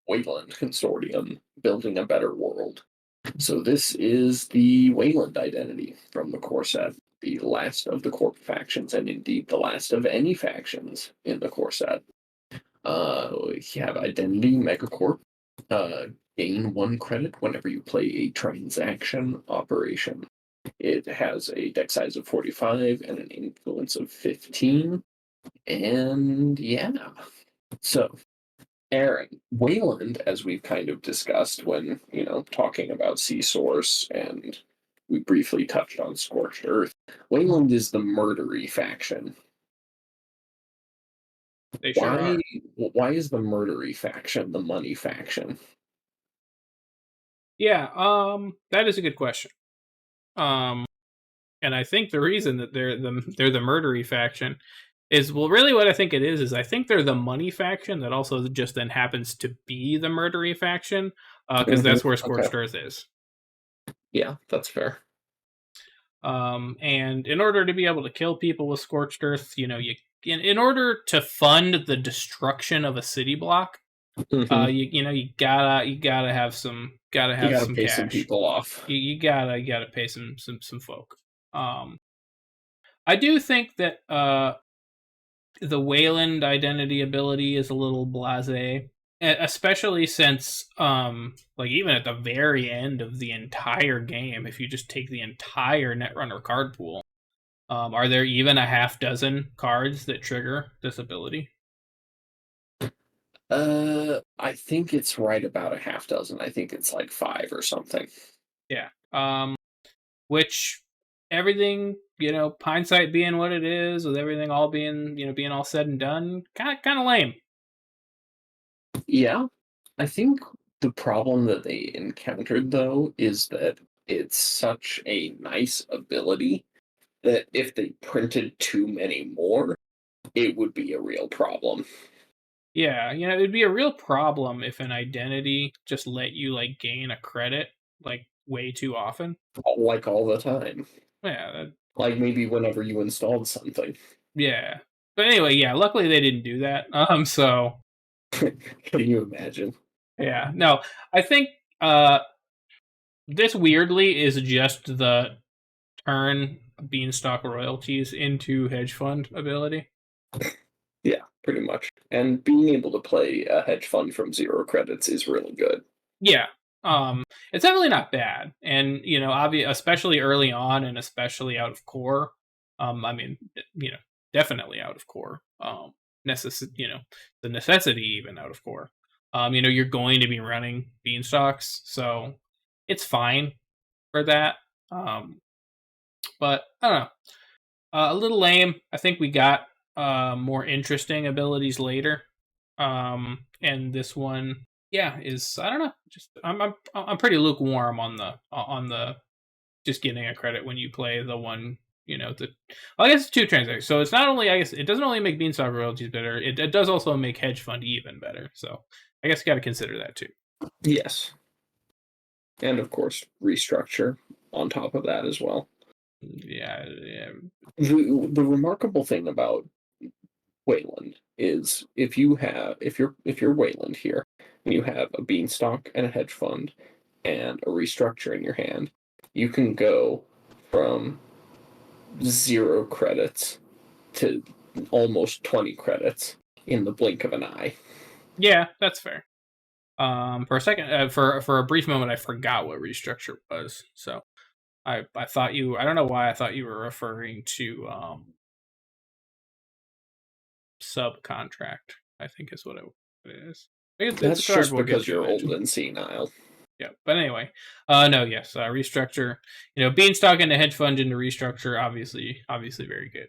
Wayland Consortium building a better world. So this is the Wayland identity from the core set, the last of the Corp factions, and indeed the last of any factions in the core set. We have Identity Megacorp. Gain 1 credit whenever you play a transaction operation. It has a deck size of 45 and an influence of 15. And yeah. So, Aaron, Wayland, as we've kind of discussed when, talking about Sea Source, and we briefly touched on Scorched Earth, Wayland is the murdery faction. They sure are. Why is the murdery faction the money faction? Yeah, that is a good question. And I think the reason that they're the murdery faction is, well, really what I think it is I think they're the money faction that also just then happens to be the murdery faction, because that's where Scorched Earth is. Yeah, that's fair. And in order to be able to kill people with Scorched Earth, in order to fund the destruction of a city block, you gotta have some You gotta pay some cash. people off. You gotta pay some folk. Um, I do think that the Wayland identity ability is a little blasé, especially since like even at the very end of the entire game, if you just take the entire Netrunner card pool, are there even a half dozen cards that trigger this ability? I think it's right about a half dozen. I think it's like 5 or something. Yeah. Which everything, hindsight being what it is, with everything all being all said and done, kind of lame. Yeah. I think the problem that they encountered though is that it's such a nice ability that if they printed too many more, it would be a real problem. Yeah, it'd be a real problem if an identity just let you like gain a credit like way too often. Like all the time. Yeah, Like maybe whenever you installed something. yeah. But anyway, yeah. Luckily, they didn't do that. So Can you imagine? yeah, no. I think this weirdly is just the turn Beanstalk royalties into hedge fund ability. Yeah, pretty much. And being able to play a hedge fund from 0 credits is really good. Yeah. It's definitely not bad. And, especially early on and especially out of core. I mean, definitely out of core. The necessity even out of core. You're going to be running beanstalks, so it's fine for that. But I don't know. A little lame. I think we got more interesting abilities later. And this one, yeah, is I don't know. Just I'm pretty lukewarm on the just getting a credit when you play the one. I guess it's 2 transactions. So it's not only I guess it doesn't only make Beanstalk royalties better. It does also make hedge fund even better. So I guess you got to consider that too. Yes. And of course, restructure on top of that as well. Yeah, yeah. The remarkable thing about Wayland is if you're Wayland here and you have a beanstalk and a hedge fund and a restructure in your hand, you can go from 0 credits to almost 20 credits in the blink of an eye. Yeah, that's fair. For a second, for a brief moment, I forgot what restructure was. So I thought I don't know why I thought you were referring to subcontract. I think is what it is. It's a That's card just we'll get because to you're old eventually. and senile. Yeah, but anyway, no, yes, restructure. Beanstalk and the hedge fund into restructure, obviously very good.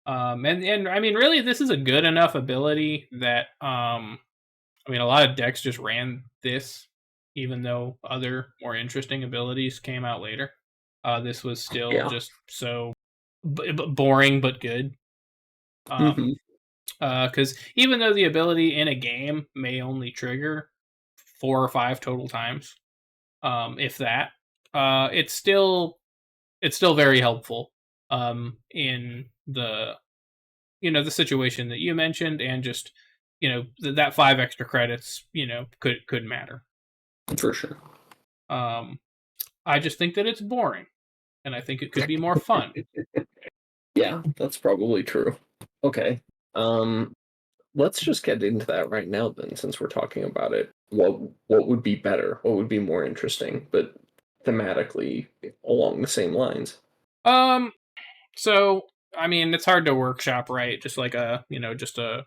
And I mean, really, this is a good enough ability that I mean, a lot of decks just ran this, even though other more interesting abilities came out later. This was still Yeah. just so boring but good. Hmm. Because even though the ability in a game may only trigger 4 or 5 total times, if that, it's still very helpful in the situation that you mentioned, and just that 5 extra credits could matter. For sure. Um, I just think that it's boring, and I think it could be more fun. Yeah, that's probably true. Okay. Um, let's just get into that right now then, since we're talking about it. What would be better? What would be more interesting, but thematically along the same lines? Um, so I mean, it's hard to workshop, right? Just like just a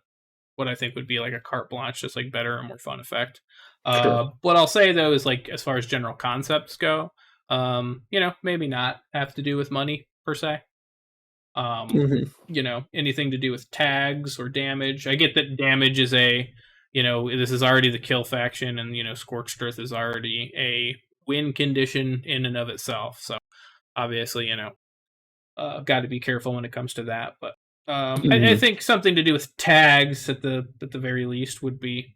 what I think would be like a carte blanche, just like better and more fun effect. Sure. What I'll say though is like as far as general concepts go, maybe not have to do with money per se. Hmm. Anything to do with tags or damage. I get that damage is this is already the kill faction, and Scorched Earth is already a win condition in and of itself. So obviously, got to be careful when it comes to that. But I Hmm. think something to do with tags at the very least would be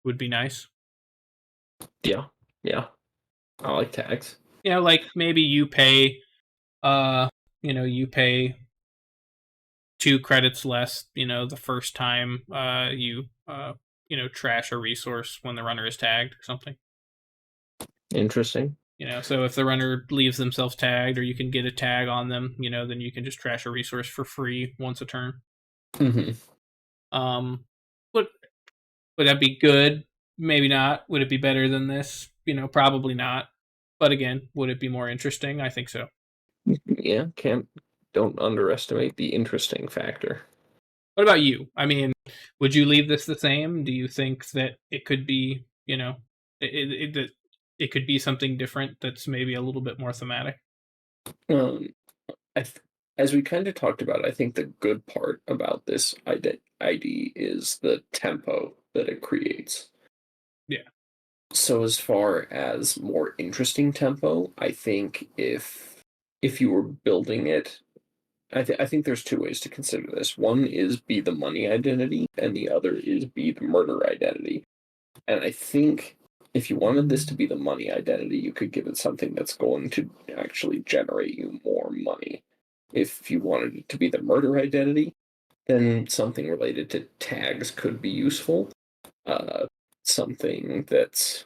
nice. Yeah. Yeah. I like tags. Like maybe you pay uh, you pay 2 credits less, the first time trash a resource when the runner is tagged or something. Interesting. So if the runner leaves themselves tagged, or you can get a tag on them, then you can just trash a resource for free once a turn. Mm-hmm. Would that be good? Maybe not. Would it be better than this? Probably not. But again, would it be more interesting? I think so. Yeah, don't underestimate the interesting factor. What about you? I mean, would you leave this the same? Do you think that it could be, it could be something different that's maybe a little bit more thematic? Um, as we kind of talked about, I think the good part about this ID is the tempo that it creates. Yeah. So as far as more interesting tempo, I think if you were building it, I think there's two ways to consider this. One is be the money identity, and the other is be the murder identity. And I think if you wanted this to be the money identity, you could give it something that's going to actually generate you more money. If you wanted it to be the murder identity, then something related to tags could be useful. Uh, Something that's,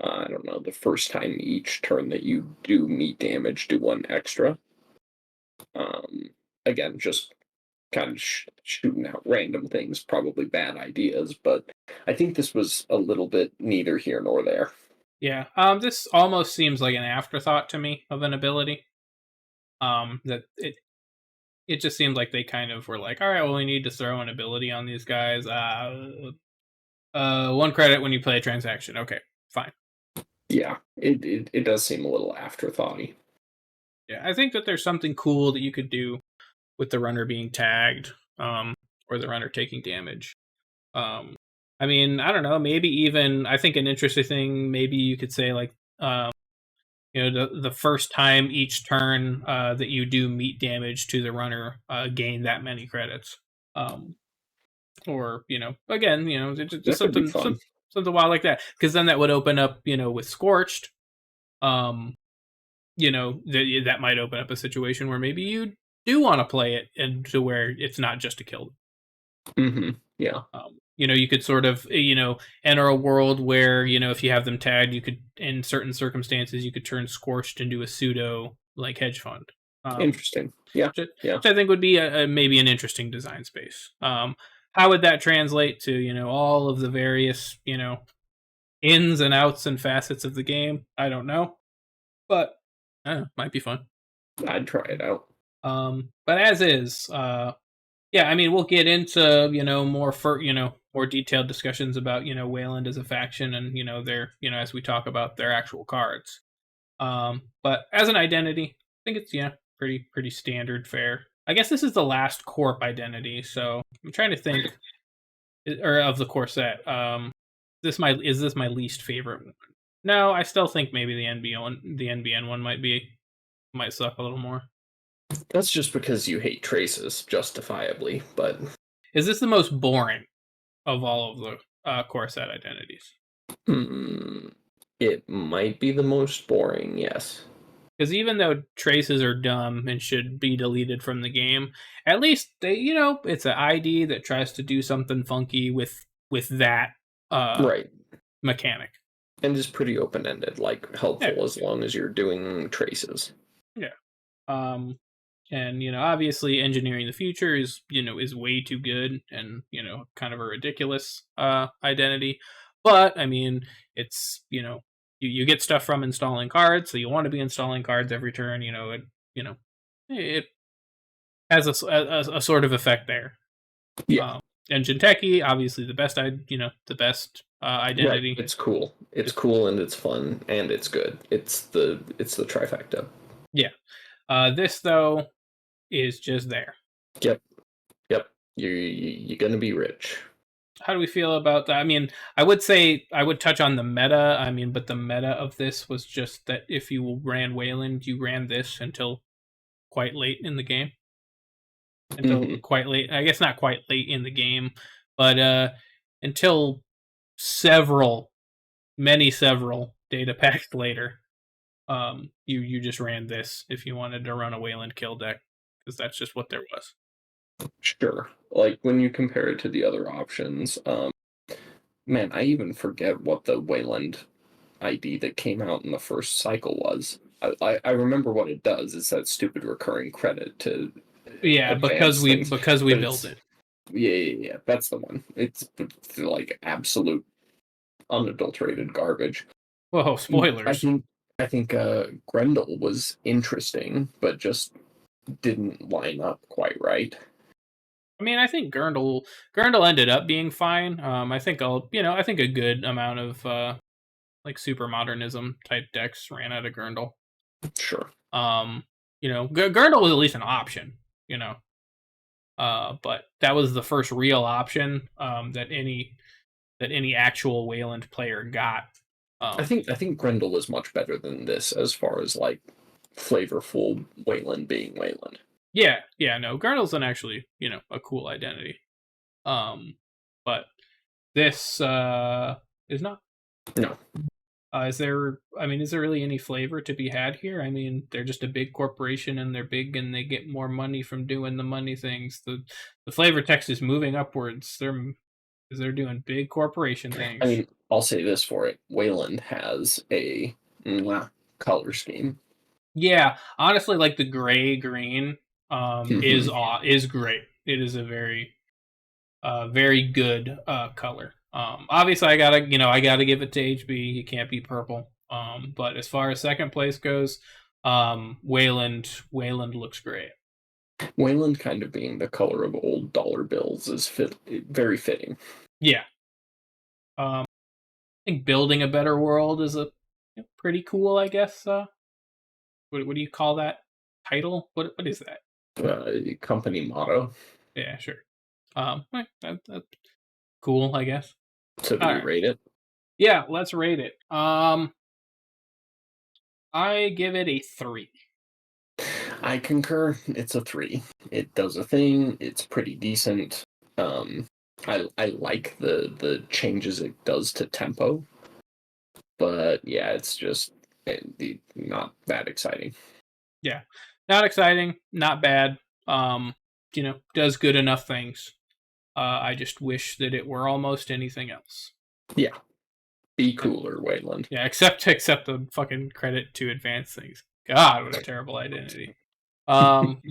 I don't know, the first time each turn that you do meat damage, do one extra. Um, Again, just kind of shooting out random things, probably bad ideas, but I think this was a little bit neither here nor there. Yeah. This almost seems like an afterthought to me of an ability. That it just seems like they kind of were like, all right, well, we need to throw an ability on these guys. 1 credit when you play a transaction. Okay, fine. Yeah, it does seem a little afterthoughty. Yeah, I think that there's something cool that you could do with the runner being tagged, or the runner taking damage. Um, I mean, I don't know. Maybe even I think an interesting thing. Maybe you could say like, the first time each turn that you do meat damage to the runner, gain that many credits. Or again, just That could be something fun. something wild like that. Because then that would open up, with Scorched. Um, that might open up a situation where maybe you do want to play it and to where it's not just a kill. Yeah. You could sort of, enter a world where, if you have them tagged, you could, in certain circumstances, you could turn Scorched into a pseudo like hedge fund. Interesting. Yeah. Yeah. Which I think would be maybe an interesting design space. How would that translate to, all of the various, ins and outs and facets of the game? I don't know, but might be fun. I'd try it out. But as is, yeah, I mean, we'll get into more detailed discussions about Wayland as a faction and their as we talk about their actual cards. But as an identity, I think it's pretty standard fare. I guess this is the last Corp identity, so I'm trying to think, or of the core set. Is this my least favorite one? No, I still think maybe the NBN one might suck a little more. That's just because you hate traces, justifiably, but Is this the most boring of all of the core set identities? it might be the most boring, yes. Because even though traces are dumb and should be deleted from the game, at least it's an ID that tries to do something funky with that Right. mechanic. And is pretty open ended, like helpful Yeah. as long as you're doing traces. Yeah. And obviously engineering the future is way too good and kind of a ridiculous identity. But I mean, it's you get stuff from installing cards, so you want to be installing cards every turn. It has a sort of effect there. Yeah. And Jinteki, obviously the best identity. Right. It's cool. It's cool and it's fun and it's good. It's the trifecta. Yeah. This though is just there. Yep. Yep. You're gonna be rich. How do we feel about that? I mean, I would say I would touch on the meta. I mean, but the meta of this was just that if you ran Wayland, you ran this until quite late in the game. Quite late. I guess not quite late in the game, but until several data packs later. You just ran this if you wanted to run a Wayland kill deck, because that's just what there was. Sure. Like when you compare it to the other options, man, I even forget what the Wayland ID that came out in the first cycle was. I remember what it does. It's that stupid recurring credit to Yeah, advance things, because we but built it's it. yeah, that's the one. It's like absolute unadulterated garbage. Whoa, I spoilers. think I think Grendel was interesting, but just didn't line up quite right. I mean, I think Gurndl ended up being fine. I think I think a good amount of like super modernism type decks ran out of Gurndl. Sure. Gurndl was at least an option. You know, but that was the first real option that any actual Wayland player got. I think Grendel was much better than this as far as like flavorful Wayland being Wayland. Yeah, no, Gurndl's an actually a cool identity. But this is not. No. Is there? I mean, is there really any flavor to be had here? I mean, they're just a big corporation, and they're big, and they get more money from doing the money things. The flavor text is moving upwards. They're doing big corporation I things. mean, I'll say this for it. Wayland has a color scheme. Yeah, honestly, like the gray green Mhm. is great. It is a very good color. Obviously, I gotta give it to HB. You can't be purple. But as far as second place goes, Wayland looks great. Wayland kind of being the color of old dollar bills is very fitting. Yeah. I think building a better world is a pretty cool. I guess. What do you call that title? What is that? Company motto. Yeah, sure. That's cool. I guess. So do All we right. rate it? Yeah, let's rate it. I give it a 3. I concur. It's a 3. It does a thing. It's pretty decent. Um, I like the changes it does to tempo, but yeah, it's just not that exciting. Yeah, not exciting, not bad. Um, does good enough things. I just wish that it were almost anything else. Yeah, be Yeah, cooler, Wayland. yeah, except the fucking credit to advanced things. God, what a terrible identity. Um,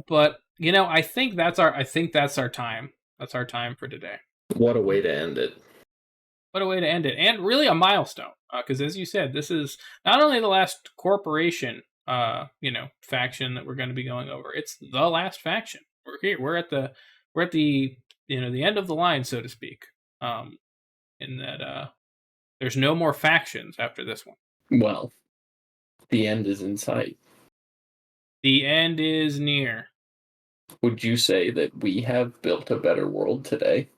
but I think that's our time. That's our time for today. What a way to end it. What a way to end it, and really a milestone, because as you said, this is not only the last corporation, faction that we're going to be going over. It's the last faction. We're here. We're at the the end of the line, so to speak. In that there's no more factions after this one. Well, the end is in sight. The end is near. Would you say that we have built a better world today?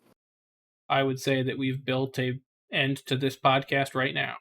I would say that we've built a end to this podcast right now.